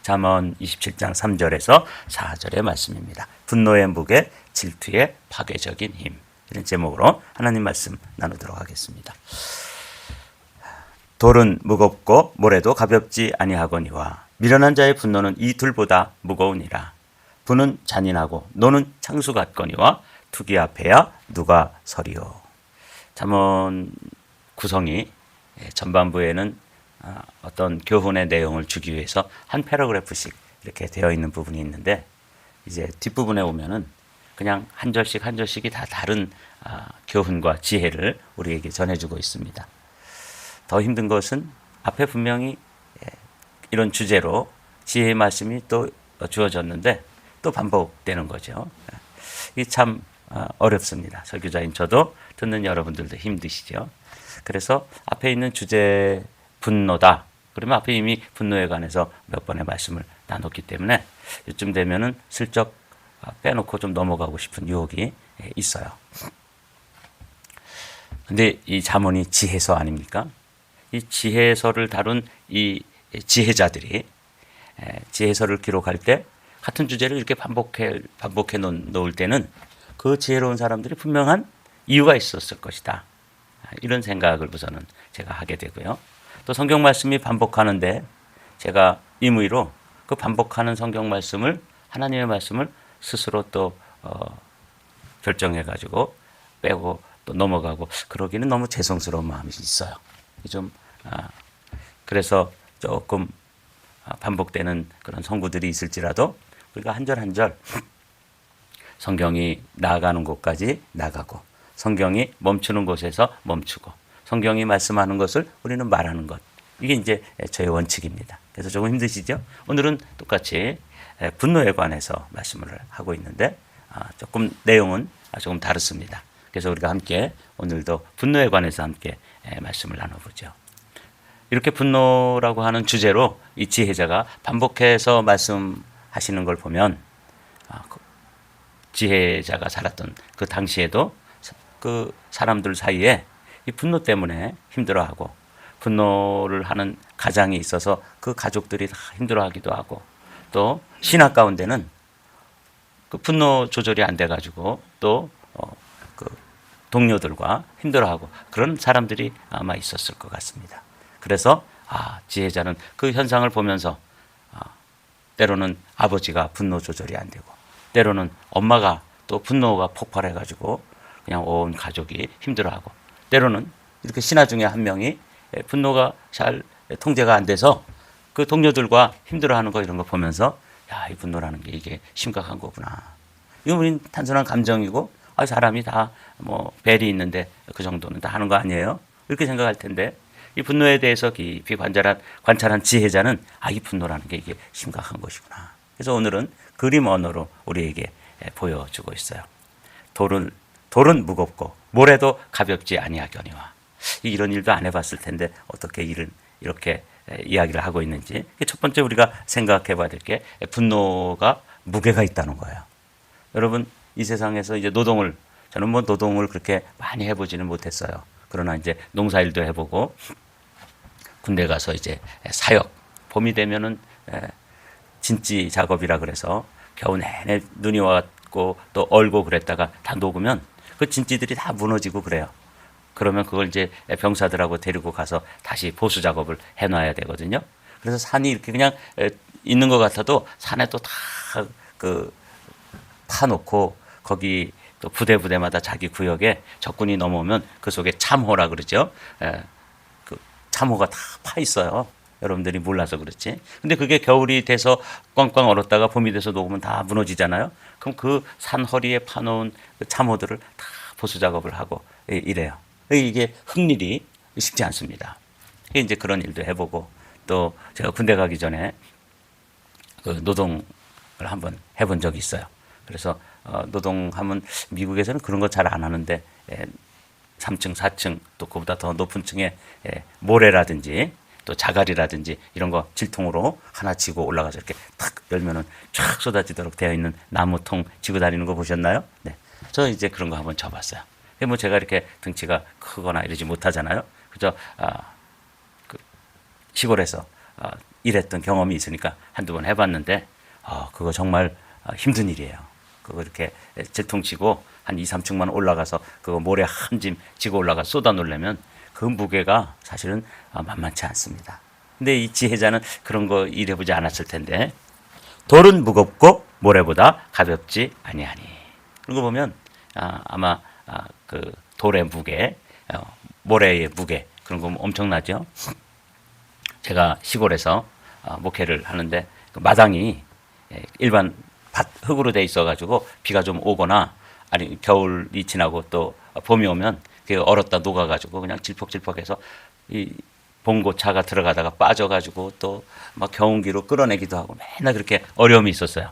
잠언 27장 3절에서 4절의 말씀입니다. 분노의 무게, 질투의 파괴적인 힘. 이런 제목으로 하나님 말씀 나누도록 하겠습니다. 돌은 무겁고 모래도 가볍지 아니하거니와 미련한 자의 분노는 이 둘보다 무거우니라. 분은 잔인하고 노는 창수 같거니와 투기 앞에야 누가 서리요. 잠언 구성이 전반부에는 어떤 교훈의 내용을 주기 위해서 한 패러그래프씩 이렇게 되어 있는 부분이 있는데, 이제 뒷부분에 오면은 그냥 한 절씩 한 절씩이 다 다른 교훈과 지혜를 우리에게 전해주고 있습니다. 더 힘든 것은 앞에 분명히 이런 주제로 지혜의 말씀이 또 주어졌는데 또 반복되는 거죠. 이게 참 어렵습니다. 설교자인 저도 듣는 여러분들도 힘드시죠. 그래서 앞에 있는 주제 분노다. 그러면 앞에 이미 분노에 관해서 몇 번의 말씀을 나눴기 때문에 이쯤 되면은 슬쩍 빼놓고 좀 넘어가고 싶은 유혹이 있어요. 근데 이 잠언이 지혜서 아닙니까? 이 지혜서를 다룬 이 지혜자들이 지혜서를 기록할 때 같은 주제를 이렇게 반복해 놓을 때는 그 지혜로운 사람들이 분명한 이유가 있었을 것이다. 이런 생각을 우선은 제가 하게 되고요. 또 성경 말씀이 반복하는데 제가 임의로 그 반복하는 성경 말씀을, 하나님의 말씀을 스스로 또 결정해 가지고 빼고 또 넘어가고 그러기는 너무 죄송스러운 마음이 있어요. 좀 그래서 조금 반복되는 그런 성구들이 있을지라도 우리가 한 절 한 절 성경이 나아가는 곳까지 나가고 성경이 멈추는 곳에서 멈추고 성경이 말씀하는 것을 우리는 말하는 것, 이게 이제 저의 원칙입니다. 그래서 조금 힘드시죠? 오늘은 똑같이 분노에 관해서 말씀을 하고 있는데 조금 내용은 조금 다릅니다. 그래서 우리가 함께 오늘도 분노에 관해서 함께 말씀을 나눠보죠. 이렇게 분노라고 하는 주제로 이 지혜자가 반복해서 말씀하시는 걸 보면 지혜자가 살았던 그 당시에도 그 사람들 사이에 이 분노 때문에 힘들어하고 분노를 하는 가장이 있어서 그 가족들이 다 힘들어하기도 하고, 또 신학 가운데는 그 분노 조절이 안 돼가지고 또 그 동료들과 힘들어하고 그런 사람들이 아마 있었을 것 같습니다. 그래서 지혜자는 그 현상을 보면서 때로는 아버지가 분노 조절이 안 되고 때로는 엄마가 또 분노가 폭발해가지고 그냥 온 가족이 힘들어하고, 때로는 이렇게 신하 중에 한 명이 분노가 잘 통제가 안 돼서 그 동료들과 힘들어하는 거 이런 거 보면서 이 분노라는 게 이게 심각한 거구나. 이건 우린 단순한 감정이고 사람이 다 뭐 벨이 있는데 그 정도는 다 하는 거 아니에요? 이렇게 생각할 텐데 이 분노에 대해서 깊이 관찰한 지혜자는 이 분노라는 게 이게 심각한 것이구나. 그래서 오늘은 그림 언어로 우리에게 보여주고 있어요. 돌은 무겁고 모래도 가볍지 아니하거니와. 이런 일도 안 해봤을 텐데 어떻게 이렇게 이야기를 하고 있는지. 첫 번째 우리가 생각해 봐야 될 게 분노가 무게가 있다는 거예요. 여러분, 이 세상에서 이제 저는 뭐 노동을 그렇게 많이 해보지는 못했어요. 그러나 이제 농사일도 해보고 군대 가서 이제 사역, 봄이 되면은 진지 작업이라 그래서 겨우 내내 눈이 왔고 또 얼고 그랬다가 다 녹으면 그 진지들이 다 무너지고 그래요. 그러면 그걸 이제 병사들하고 데리고 가서 다시 보수 작업을 해놔야 되거든요. 그래서 산이 이렇게 그냥 있는 것 같아도 산에 또 다 파놓고 거기 또 부대마다 자기 구역에 적군이 넘어오면 그 속에 참호라 그러죠. 그 참호가 다 파 있어요. 여러분들이 몰라서 그렇지. 근데 그게 겨울이 돼서 꽝꽝 얼었다가 봄이 돼서 녹으면 다 무너지잖아요. 그럼 그 산 허리에 파놓은 그 참호들을 다 보수 작업을 하고 이래요. 이게 흙일이 쉽지 않습니다. 이제 그런 일도 해보고, 또 제가 군대 가기 전에 그 노동을 한번 해본 적이 있어요. 그래서 노동하면 미국에서는 그런 거 잘 안 하는데 3층, 4층 또 그보다 더 높은 층에 모래라든지 또 자갈이라든지 이런 거 질통으로 하나 지고 올라가서 이렇게 탁 열면은 쫙 쏟아지도록 되어 있는 나무통 지고 다니는 거 보셨나요? 네. 저 이제 그런 거 한번 쳐봤어요. 뭐 제가 이렇게 등치가 크거나 이러지 못하잖아요. 그저 그 시골에서 일했던 경험이 있으니까 한두 번 해봤는데 그거 정말 힘든 일이에요. 그거 이렇게 질통치고 한 2, 3층만 올라가서 그거 모래 한 짐 지고 올라가 쏟아 놓으려면 그 무게가 사실은 만만치 않습니다. 근데 이 지혜자는 그런 거 일해보지 않았을 텐데 돌은 무겁고 모래보다 가볍지 아니하니. 그런 거 보면 아마 그 돌의 무게, 모래의 무게 그런 거 엄청나죠. 제가 시골에서 목회를 하는데 그 마당이 일반 밭 흙으로 돼 있어가지고 비가 좀 오거나 아니 겨울이 지나고 또 봄이 오면 그 얼었다 녹아가지고 그냥 질퍽질퍽해서 이 봉고차가 들어가다가 빠져가지고 또 막 경운기로 끌어내기도 하고 맨날 그렇게 어려움이 있었어요.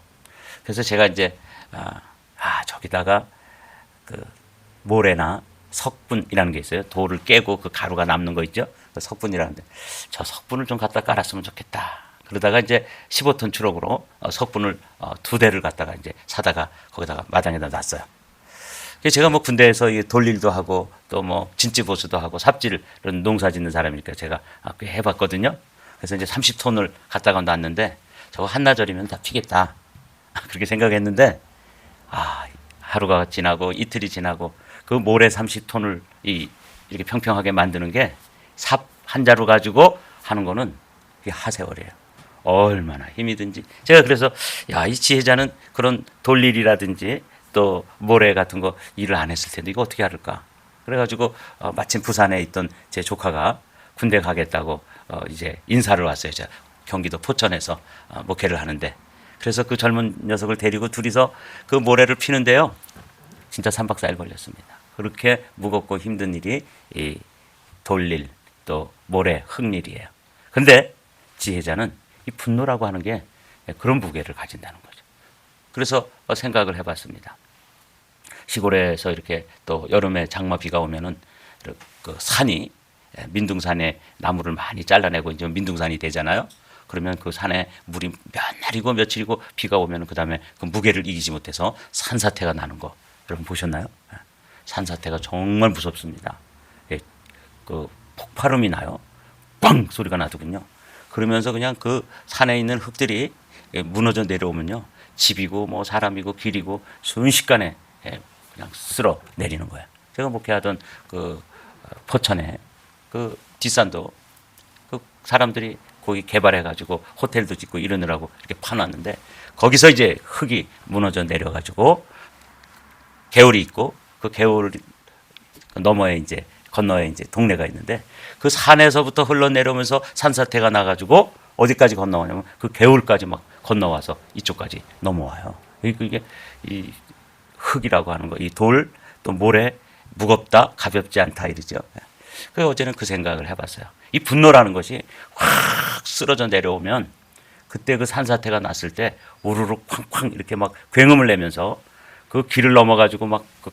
그래서 제가 이제 저기다가 그 모래나 석분이라는 게 있어요. 돌을 깨고 그 가루가 남는 거 있죠. 그 석분이라는데 저 석분을 좀 갖다 깔았으면 좋겠다. 그러다가 이제 15톤 트럭으로 석분을 2대를 갖다가 이제 사다가 거기다가 마당에다 놨어요. 제가 뭐 군대에서 돌일도 하고 또 뭐 진찌보수도 하고 삽질 이런 농사 짓는 사람이니까 제가 꽤 해봤거든요. 그래서 이제 30톤을 갖다가 놨는데 저거 한나절이면 다 튀겠다. 그렇게 생각했는데 하루가 지나고 이틀이 지나고 그 모래 30톤을 이렇게 평평하게 만드는 게 삽 한 자루 가지고 하는 거는 그게 하세월이에요. 얼마나 힘이 든지. 제가 그래서 이 지혜자는 그런 돌일이라든지 또 모래 같은 거 일을 안 했을 텐데 이거 어떻게 할까? 그래가지고 마침 부산에 있던 제 조카가 군대 가겠다고 이제 인사를 왔어요. 제가 경기도 포천에서 목회를 하는데 그래서 그 젊은 녀석을 데리고 둘이서 그 모래를 피는데요. 진짜 3박 4일 걸렸습니다. 그렇게 무겁고 힘든 일이 이 돌일 또 모래 흙일이에요. 근데 지혜자는 이 분노라고 하는 게 그런 무게를 가진다는 거죠. 그래서 생각을 해봤습니다. 시골에서 이렇게 또 여름에 장마 비가 오면은 그 산이 민둥산에 나무를 많이 잘라내고 이제 민둥산이 되잖아요. 그러면 그 산에 물이 몇 날이고 며칠이고 비가 오면은 그 다음에 그 무게를 이기지 못해서 산사태가 나는 거 여러분 보셨나요? 산사태가 정말 무섭습니다. 그 폭발음이 나요. 빵 소리가 나더군요. 그러면서 그냥 그 산에 있는 흙들이 무너져 내려오면요. 집이고 뭐 사람이고 길이고 순식간에 그냥 쓸어 내리는 거예요. 제가 목회하던 그 포천에 그 뒷산도 그 사람들이 거기 개발해가지고 호텔도 짓고 이러느라고 이렇게 파놨는데 거기서 이제 흙이 무너져 내려가지고 개울이 있고 그 개울 너머에 이제 건너에 이제 동네가 있는데 그 산에서부터 흘러내려오면서 산사태가 나가지고 어디까지 건너오냐면 그 개울까지 막 건너와서 이쪽까지 넘어와요. 이게 이 흙이라고 하는 거, 이 돌 또 모래 무겁다 가볍지 않다 이러죠. 그래서 어제는 그 생각을 해봤어요. 이 분노라는 것이 확 쓰러져 내려오면 그때 그 산사태가 났을 때 우르르 쾅쾅 이렇게 막 굉음을 내면서 그 길을 넘어가지고 막 그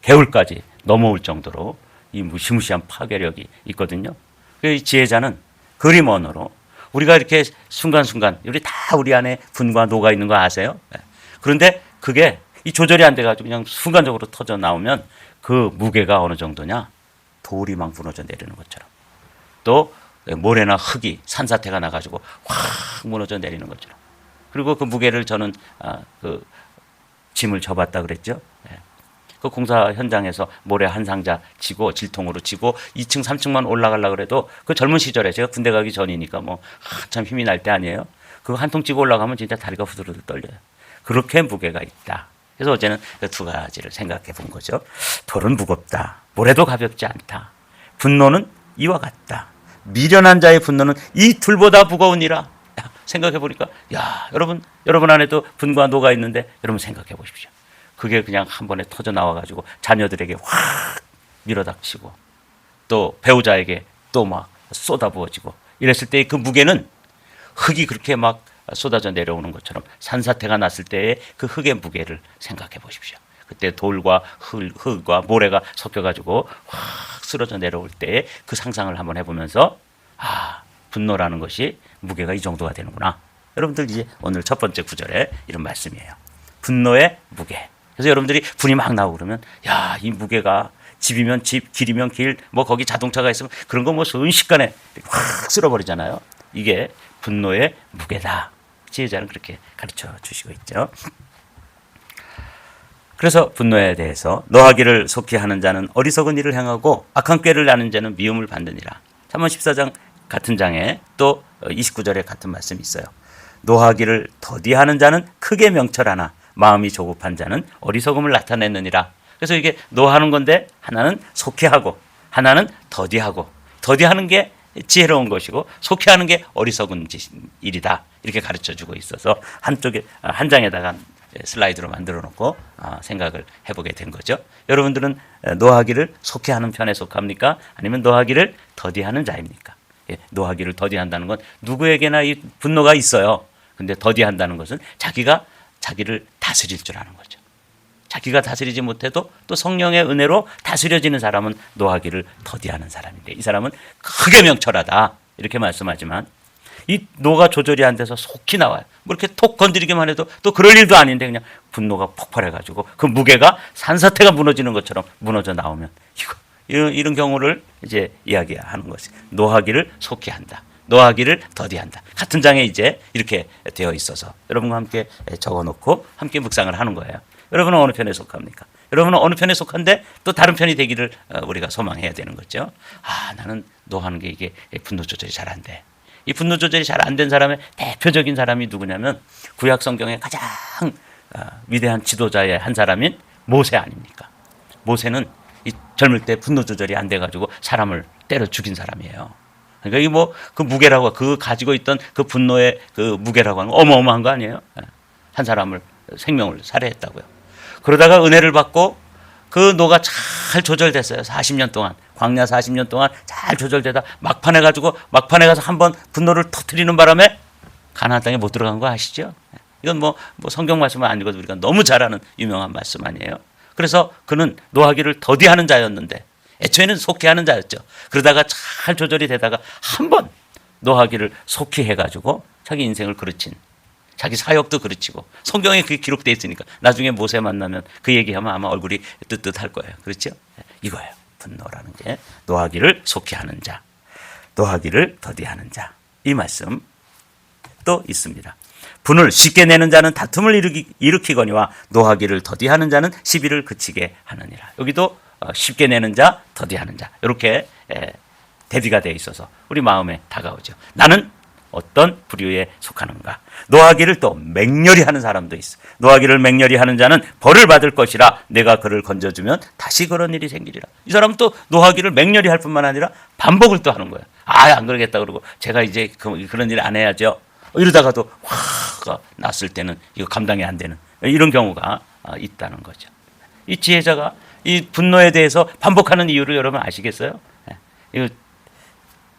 개울까지 넘어올 정도로 이 무시무시한 파괴력이 있거든요. 이 지혜자는 그림 언어로 우리가 이렇게 순간순간 우리 안에 분과 노가 있는 거 아세요? 그런데 그게 이 조절이 안 돼가지고 그냥 순간적으로 터져 나오면 그 무게가 어느 정도냐? 돌이 막 무너져 내리는 것처럼 또 모래나 흙이 산사태가 나가지고 확 무너져 내리는 것처럼 그리고 그 무게를 저는 그 짐을 져봤다 그랬죠. 그 공사 현장에서 모래 한 상자 지고 질통으로 지고 2층 3층만 올라가려고 그래도 그 젊은 시절에 제가 군대 가기 전이니까 뭐 한참 힘이 날 때 아니에요. 그거 한 통 지고 올라가면 진짜 다리가 후들후들 떨려요. 그렇게 무게가 있다. 그래서 어제는 그 두 가지를 생각해 본 거죠. 돌은 무겁다. 모래도 가볍지 않다. 분노는 이와 같다. 미련한 자의 분노는 이 둘보다 무거우니라. 생각해 보니까 여러분 안에도 분과 노가 있는데 여러분 생각해 보십시오. 그게 그냥 한 번에 터져 나와가지고 자녀들에게 확 밀어닥치고 또 배우자에게 또 막 쏟아부어지고 이랬을 때 그 무게는 흙이 그렇게 막 쏟아져 내려오는 것처럼 산사태가 났을 때의 그 흙의 무게를 생각해 보십시오. 그때 돌과 흙과 모래가 섞여가지고 확 쓰러져 내려올 때의 그 상상을 한번 해보면서 분노라는 것이 무게가 이 정도가 되는구나. 여러분들 이제 오늘 첫 번째 구절에 이런 말씀이에요. 분노의 무게. 그래서 여러분들이 분이 막 나오고 그러면 이 무게가 집이면 집, 길이면 길, 뭐 거기 자동차가 있으면 그런 거 뭐 순식간에 확 쓸어버리잖아요. 이게 분노의 무게다. 지혜자는 그렇게 가르쳐 주시고 있죠. 그래서 분노에 대해서 노하기를 속히 하는 자는 어리석은 일을 행하고 악한 꾀를 나는 자는 미움을 받느니라. 잠언 14장 같은 장에 또 29절에 같은 말씀이 있어요. 노하기를 더디하는 자는 크게 명철하나 마음이 조급한 자는 어리석음을 나타내느니라. 그래서 이게 노하는 건데 하나는 속히 하고 하나는 더디하고, 더디하는 게 지혜로운 것이고 속히 하는 게 어리석은 일이다. 이렇게 가르쳐주고 있어서 한쪽에 한 장에다가 슬라이드로 만들어 놓고 생각을 해보게 된 거죠. 여러분들은 노하기를 속히 하는 편에 속합니까? 아니면 노하기를 더디하는 자입니까? 노하기를 더디한다는 건 누구에게나 이 분노가 있어요. 근데 더디한다는 것은 자기가 자기를 다스릴 줄 아는 거죠. 자기가 다스리지 못해도 또 성령의 은혜로 다스려지는 사람은 노하기를 더디하는 사람인데, 이 사람은 크게 명철하다 이렇게 말씀하지만 이 노가 조절이 안 돼서 속히 나와요. 뭐 이렇게 톡 건드리기만 해도 또 그럴 일도 아닌데 그냥 분노가 폭발해가지고 그 무게가 산사태가 무너지는 것처럼 무너져 나오면 이런 경우를 이제 이야기하는 것이 노하기를 속히 한다. 노하기를 더디한다. 같은 장에 이제 이렇게 되어 있어서 여러분과 함께 적어놓고 함께 묵상을 하는 거예요. 여러분은 어느 편에 속합니까? 여러분은 어느 편에 속한데 또 다른 편이 되기를 우리가 소망해야 되는 거죠. 나는 노하는 게 이게 분노 조절이 잘 안 돼. 이 분노 조절이 잘 안 된 사람의 대표적인 사람이 누구냐면 구약 성경의 가장 위대한 지도자의 한 사람인 모세 아닙니까? 모세는 이 젊을 때 분노 조절이 안 돼가지고 사람을 때려 죽인 사람이에요. 그러니까 이 뭐 그 무게라고, 그 가지고 있던 그 분노의 그 무게라고 하는 거 어마어마한 거 아니에요? 한 사람을 생명을 살해했다고요. 그러다가 은혜를 받고 그 노가 잘 조절됐어요. 40년 동안, 광야 40년 동안 잘 조절되다 막판에 가서 한번 분노를 터뜨리는 바람에 가나안 땅에 못 들어간 거 아시죠? 이건 뭐 성경 말씀은 아니고 우리가 너무 잘 아는 유명한 말씀 아니에요? 그래서 그는 노하기를 더디하는 자였는데 애초에는 속히 하는 자였죠. 그러다가 잘 조절이 되다가 한번 노하기를 속히 해가지고 자기 인생을 그르친, 자기 사역도 그르치고 성경에 그게 기록되어 있으니까 나중에 모세 만나면 그 얘기하면 아마 얼굴이 뜨뜻할 거예요. 그렇죠? 이거예요. 분노라는 게 노하기를 속히 하는 자, 노하기를 더디하는 자. 이 말씀 또 있습니다. 분을 쉽게 내는 자는 다툼을 일으키거니와 노하기를 더디하는 자는 시비를 그치게 하느니라. 여기도 쉽게 내는 자, 더디하는 자, 이렇게 대비가 되어 있어서 우리 마음에 다가오죠. 나는 어떤 부류에 속하는가? 노하기를 또 맹렬히 하는 사람도 있어. 노하기를 맹렬히 하는 자는 벌을 받을 것이라 내가 그를 건져주면 다시 그런 일이 생기리라. 이 사람은 또 노하기를 맹렬히 할 뿐만 아니라 반복을 또 하는 거예요. 안 그러겠다 그러고 제가 이제 그런 일 안 해야죠. 이러다가도 화가 났을 때는 이거 감당이 안 되는 이런 경우가 있다는 거죠. 이 지혜자가 이 분노에 대해서 반복하는 이유를 여러분 아시겠어요? 이거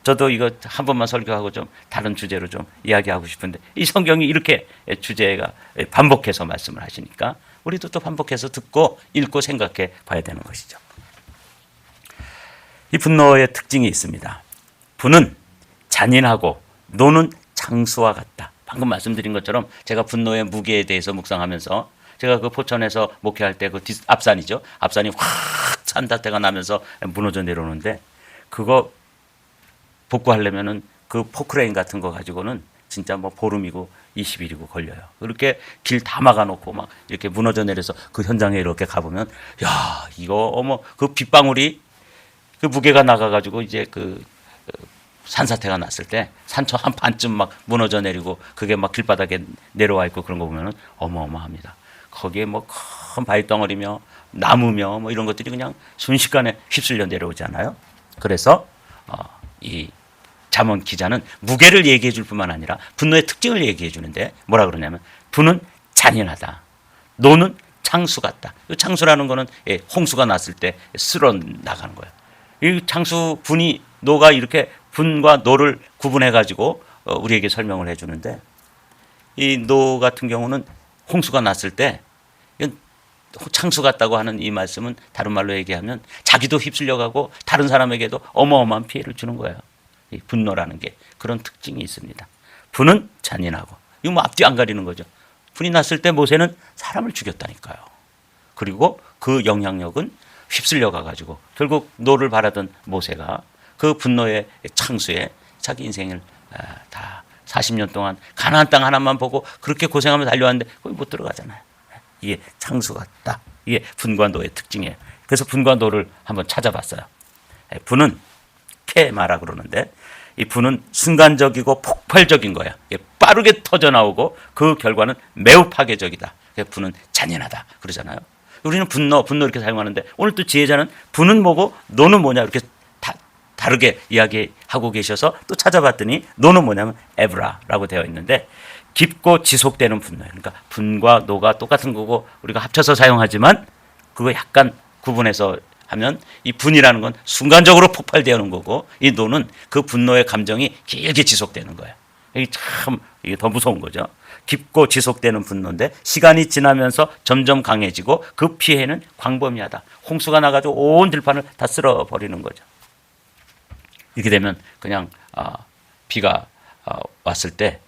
저도 이거 한 번만 설교하고 좀 다른 주제로 좀 이야기하고 싶은데 이 성경이 이렇게 주제가 반복해서 말씀을 하시니까 우리도 또 반복해서 듣고 읽고 생각해 봐야 되는 것이죠. 이 분노의 특징이 있습니다. 분은 잔인하고 노는 장수와 같다. 방금 말씀드린 것처럼 제가 분노의 무게에 대해서 묵상하면서 제가 그 포천에서 목회할 때 그 앞산이죠. 앞산이 확 산사태가 나면서 무너져 내려오는데 그거 복구하려면은 그 포크레인 같은 거 가지고는 진짜 뭐 보름이고 20일이고 걸려요. 그렇게 길 다 막아놓고 막 이렇게 무너져 내려서 그 현장에 이렇게 가보면 야 이거 그 빗방울이 그 무게가 나가가지고 이제 그 산사태가 났을 때 산처 한 반쯤 막 무너져 내리고 그게 막 길바닥에 내려와 있고 그런 거 보면은 어마어마합니다. 거기에 뭐 큰 바위덩어리며 나무며 뭐 이런 것들이 그냥 순식간에 휩쓸려 내려오잖아요. 그래서 이 잠언 기자는 무게를 얘기해 줄 뿐만 아니라 분노의 특징을 얘기해 주는데 뭐라 그러냐면 분은 잔인하다. 노는 창수 같다. 이 창수라는 거는 홍수가 났을 때 쓸어 나가는 거예요. 이 창수 분이 노가 이렇게 분과 노를 구분해 가지고 우리에게 설명을 해 주는데 이 노 같은 경우는 홍수가 났을 때 창수 같다고 하는 이 말씀은 다른 말로 얘기하면 자기도 휩쓸려 가고 다른 사람에게도 어마어마한 피해를 주는 거예요. 이 분노라는 게 그런 특징이 있습니다. 분은 잔인하고 이거 뭐 앞뒤 안 가리는 거죠. 분이 났을 때 모세는 사람을 죽였다니까요. 그리고 그 영향력은 휩쓸려 가가지고 결국 노를 바라던 모세가 그 분노의 창수에 자기 인생을 다 40년 동안 가나안 땅 하나만 보고 그렇게 고생하면서 달려왔는데 거기 못 들어가잖아요. 이게 창수 같다. 이게 분과 노의 특징이에요. 그래서 분과 노를 한번 찾아봤어요. 분은 케마라 그러는데 이 분은 순간적이고 폭발적인 거야. 빠르게 터져나오고 그 결과는 매우 파괴적이다. 분은 잔인하다 그러잖아요. 우리는 분노 이렇게 사용하는데 오늘 또 지혜자는 분은 뭐고 노는 뭐냐 이렇게 다르게 이야기하고 계셔서 또 찾아봤더니 노는 뭐냐면 에브라라고 되어 있는데 깊고 지속되는 분노예요. 그러니까 분과 노가 똑같은 거고 우리가 합쳐서 사용하지만 그거 약간 구분해서 하면 이 분이라는 건 순간적으로 폭발되는 거고 이 노는 그 분노의 감정이 길게 지속되는 거예요. 이게 더 무서운 거죠. 깊고 지속되는 분노인데 시간이 지나면서 점점 강해지고 그 피해는 광범위하다. 홍수가 나가지고 온 들판을 다 쓸어버리는 거죠. 이렇게 되면 그냥 비가 왔을 때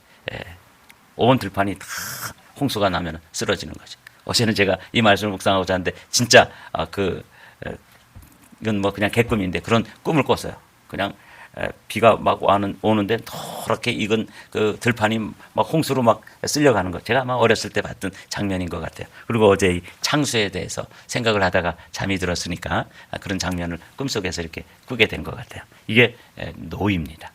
온 들판이 다 홍수가 나면 쓰러지는 거죠. 어제는 제가 이 말씀을 묵상하고자 하는데 진짜 이건 뭐 그냥 개꿈인데 그런 꿈을 꿨어요. 그냥 비가 막 오는데 노랗게 익은 그 들판이 막 홍수로 막 쓸려가는 거. 제가 아마 어렸을 때 봤던 장면인 것 같아요. 그리고 어제 이 창수에 대해서 생각을 하다가 잠이 들었으니까 그런 장면을 꿈속에서 이렇게 꾸게 된 것 같아요. 이게 노입니다.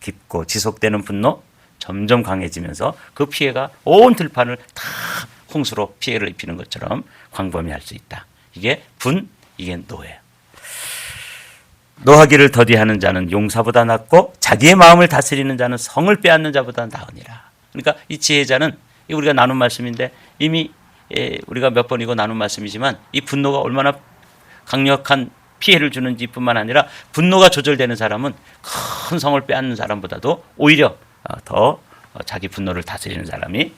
깊고 지속되는 분노, 점점 강해지면서 그 피해가 온 들판을 다 홍수로 피해를 입히는 것처럼 광범위할 수 있다. 이게 분, 이게 노예요. 노하기를 더디하는 자는 용사보다 낫고 자기의 마음을 다스리는 자는 성을 빼앗는 자보다 나으니라. 그러니까 이 지혜자는 우리가 나눈 말씀인데 이미 우리가 몇 번이고 나눈 말씀이지만 이 분노가 얼마나 강력한 피해를 주는지 뿐만 아니라 분노가 조절되는 사람은 큰 성을 빼앗는 사람보다도 오히려 더 자기 분노를 다스리는 사람이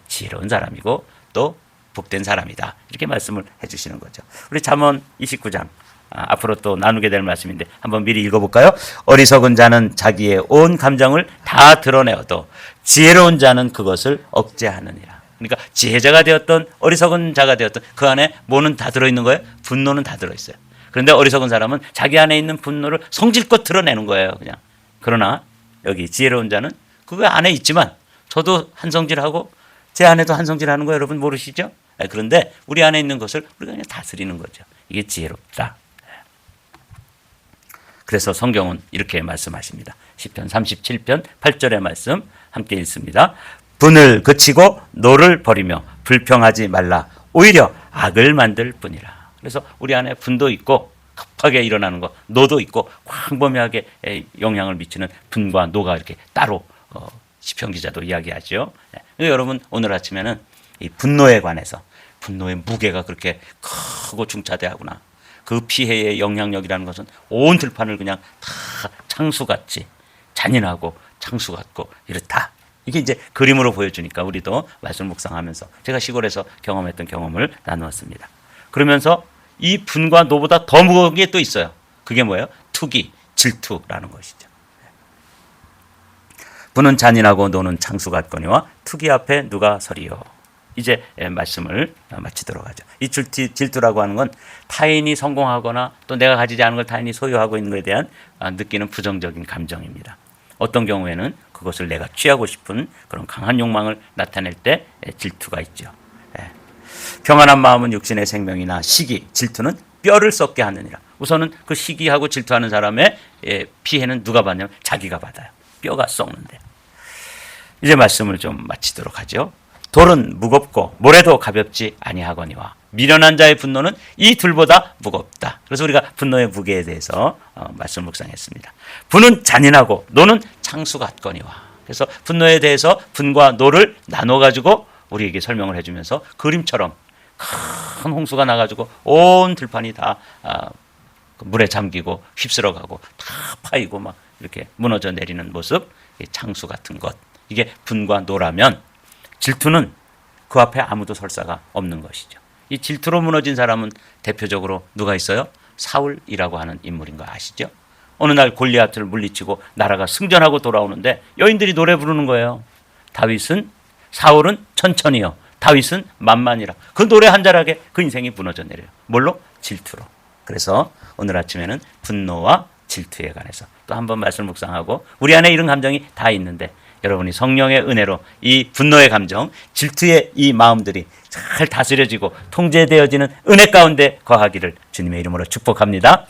지혜로운 사람이고 또 복된 사람이다. 이렇게 말씀을 해주시는 거죠. 우리 잠언 29장 앞으로 또 나누게 될 말씀인데 한번 미리 읽어볼까요? 어리석은 자는 자기의 온 감정을 다 드러내어도 지혜로운 자는 그것을 억제하느니라. 그러니까 지혜자가 되었던 어리석은 자가 되었던 그 안에 뭐는 다 들어있는 거예요? 분노는 다 들어있어요. 그런데 어리석은 사람은 자기 안에 있는 분노를 성질껏 드러내는 거예요. 그냥. 그러나 여기 지혜로운 자는 그거 안에 있지만 저도 한성질하고 제 안에도 한성질하는 거 여러분 모르시죠? 그런데 우리 안에 있는 것을 우리가 그냥 다스리는 거죠. 이게 지혜롭다. 그래서 성경은 이렇게 말씀하십니다. 시편 37편 8절의 말씀 함께 읽습니다. 분을 그치고 노를 버리며 불평하지 말라. 오히려 악을 만들 뿐이라. 그래서 우리 안에 분도 있고 급하게 일어나는 거, 노도 있고 광범위하게 영향을 미치는 분과 노가 이렇게 따로 시편 기자도 이야기하죠. 여러분 오늘 아침에는 이 분노에 관해서 분노의 무게가 그렇게 크고 중차대하구나. 그 피해의 영향력이라는 것은 온 들판을 그냥 다 창수같이 잔인하고 창수 같고 이렇다. 이게 이제 그림으로 보여주니까 우리도 말씀 묵상하면서 제가 시골에서 경험했던 경험을 나누었습니다. 그러면서 이 분과 노보다 더 무거운 게 또 있어요. 그게 뭐예요? 투기, 질투라는 것이죠. 분은 잔인하고 노는 창수 같거니와 투기 앞에 누가 서리요. 이제 말씀을 마치도록 하죠. 이 질투라고 하는 건 타인이 성공하거나 또 내가 가지지 않은 걸 타인이 소유하고 있는 것에 대한 느끼는 부정적인 감정입니다. 어떤 경우에는 그것을 내가 취하고 싶은 그런 강한 욕망을 나타낼 때 질투가 있죠. 평안한 마음은 육신의 생명이나 시기, 질투는 뼈를 썩게 하느니라. 우선은 그 시기하고 질투하는 사람의 피해는 누가 받냐면 자기가 받아요. 뼈가 썩는데. 이제 말씀을 좀 마치도록 하죠. 돌은 무겁고 모래도 가볍지 아니하거니와 미련한 자의 분노는 이 둘보다 무겁다. 그래서 우리가 분노의 무게에 대해서 말씀 묵상했습니다. 분은 잔인하고 노는 창수 같거니와. 그래서 분노에 대해서 분과 노를 나눠가지고 우리에게 설명을 해주면서 그림처럼 큰 홍수가 나가지고 온 들판이 다 물에 잠기고 휩쓸어가고 다 파이고 막 이렇게 무너져 내리는 모습, 창수 같은 것. 이게 분과 노라면 질투는 그 앞에 아무도 설사가 없는 것이죠. 이 질투로 무너진 사람은 대표적으로 누가 있어요? 사울이라고 하는 인물인 거 아시죠? 어느 날 골리앗을 물리치고 나라가 승전하고 돌아오는데 여인들이 노래 부르는 거예요. 사울은 천천히요. 다윗은 만만이라. 그 노래 한 자락에 그 인생이 무너져 내려요. 뭘로? 질투로. 그래서 오늘 아침에는 분노와 질투에 관해서 또 한 번 말씀을 묵상하고 우리 안에 이런 감정이 다 있는데 여러분이 성령의 은혜로 이 분노의 감정, 질투의 이 마음들이 잘 다스려지고 통제되어지는 은혜 가운데 거하기를 주님의 이름으로 축복합니다.